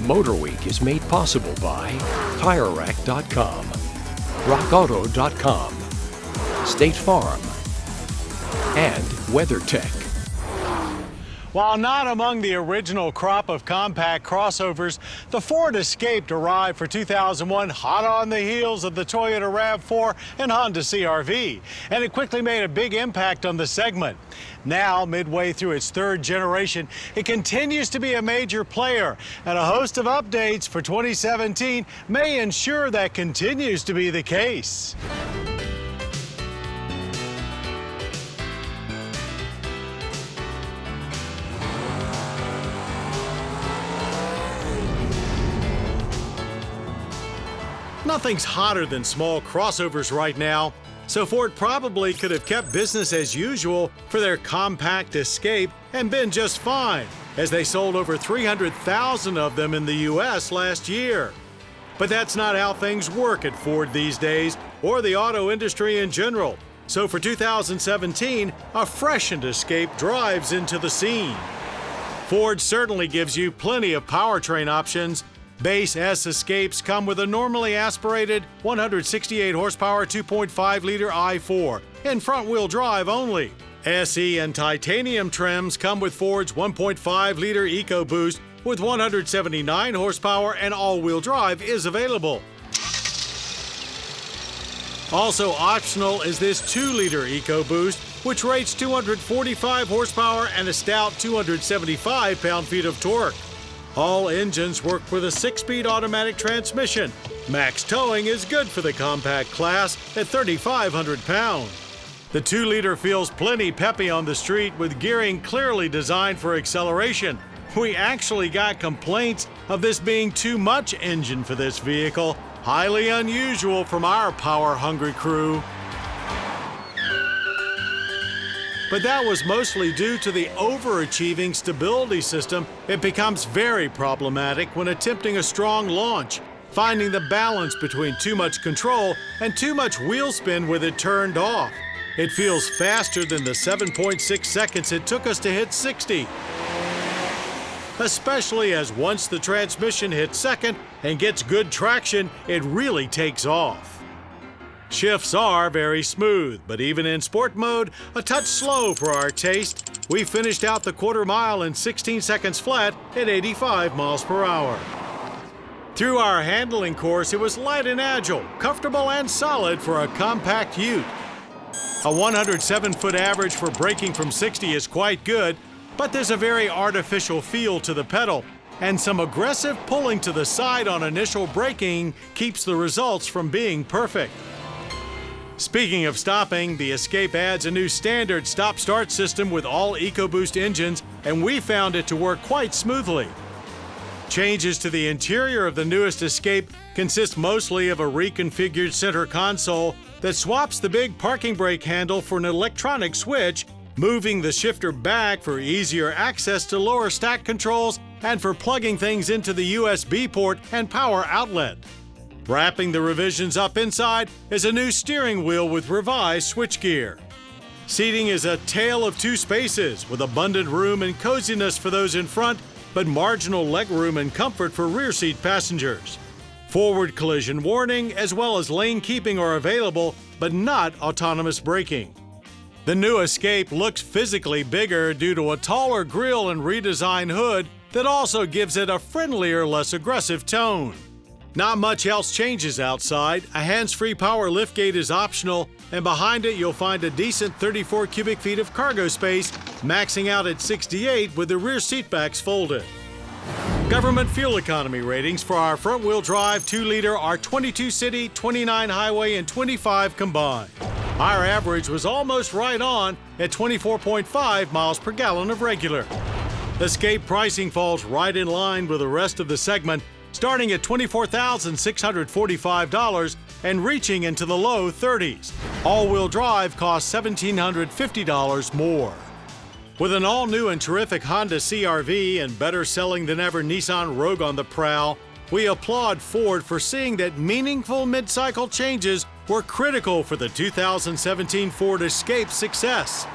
MotorWeek is made possible by TireRack.com, RockAuto.com, State Farm, and WeatherTech. While not among the original crop of compact crossovers, the Ford Escape arrived for 2001 hot on the heels of the Toyota RAV4 and Honda CR-V, and it quickly made a big impact on the segment. Now, midway through its third generation, it continues to be a major player, and a host of updates for 2017 may ensure that continues to be the case. Nothing's hotter than small crossovers right now, so Ford probably could have kept business as usual for their compact Escape and been just fine, as they sold over 300,000 of them in the U.S. last year. But that's not how things work at Ford these days, or the auto industry in general. So for 2017, a freshened Escape drives into the scene. Ford certainly gives you plenty of powertrain options. Base S Escapes come with a normally aspirated 168 horsepower 2.5-liter i4 in front-wheel drive only. SE and titanium trims come with Ford's 1.5-liter EcoBoost with 179 horsepower, and all-wheel drive is available. Also optional is this 2-liter EcoBoost, which rates 245 horsepower and a stout 275 pound-feet of torque. All engines work with a 6-speed automatic transmission. Max towing is good for the compact class at 3,500 pounds. The 2-liter feels plenty peppy on the street with gearing clearly designed for acceleration. We actually got complaints of this being too much engine for this vehicle, highly unusual from our power-hungry crew. But that was mostly due to the overachieving stability system. It becomes very problematic when attempting a strong launch, finding the balance between too much control and too much wheel spin with it turned off. It feels faster than the 7.6 seconds it took us to hit 60. Especially as once the transmission hits second and gets good traction, it really takes off. Shifts are very smooth, but even in sport mode, a touch slow for our taste. We finished out the quarter mile in 16 seconds flat at 85 miles per hour. Through our handling course, it was light and agile, comfortable and solid for a compact ute. A 107-foot average for braking from 60 is quite good, but there's a very artificial feel to the pedal, and some aggressive pulling to the side on initial braking keeps the results from being perfect. Speaking of stopping, the Escape adds a new standard stop-start system with all EcoBoost engines, and we found it to work quite smoothly. Changes to the interior of the newest Escape consist mostly of a reconfigured center console that swaps the big parking brake handle for an electronic switch, moving the shifter back for easier access to lower stack controls and for plugging things into the USB port and power outlet. Wrapping the revisions up inside is a new steering wheel with revised switchgear. Seating is a tale of two spaces, with abundant room and coziness for those in front, but marginal legroom and comfort for rear seat passengers. Forward collision warning as well as lane keeping are available, but not autonomous braking. The new Escape looks physically bigger due to a taller grille and redesigned hood that also gives it a friendlier, less aggressive tone. Not much else changes outside. A hands-free power liftgate is optional, and behind it you'll find a decent 34 cubic feet of cargo space, maxing out at 68 with the rear seatbacks folded. Government fuel economy ratings for our front-wheel drive 2-liter are 22 city, 29 highway, and 25 combined. Our average was almost right on at 24.5 miles per gallon of regular. Escape pricing falls right in line with the rest of the segment, starting at $24,645 and reaching into the low 30s. All-wheel drive costs $1,750 more. With an all-new and terrific Honda CR-V and better-selling-than-ever Nissan Rogue on the prowl, we applaud Ford for seeing that meaningful mid-cycle changes were critical for the 2017 Ford Escape's success.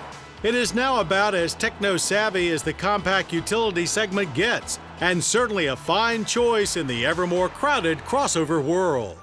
It is now about as techno-savvy as the compact utility segment gets, and certainly a fine choice in the ever more crowded crossover world.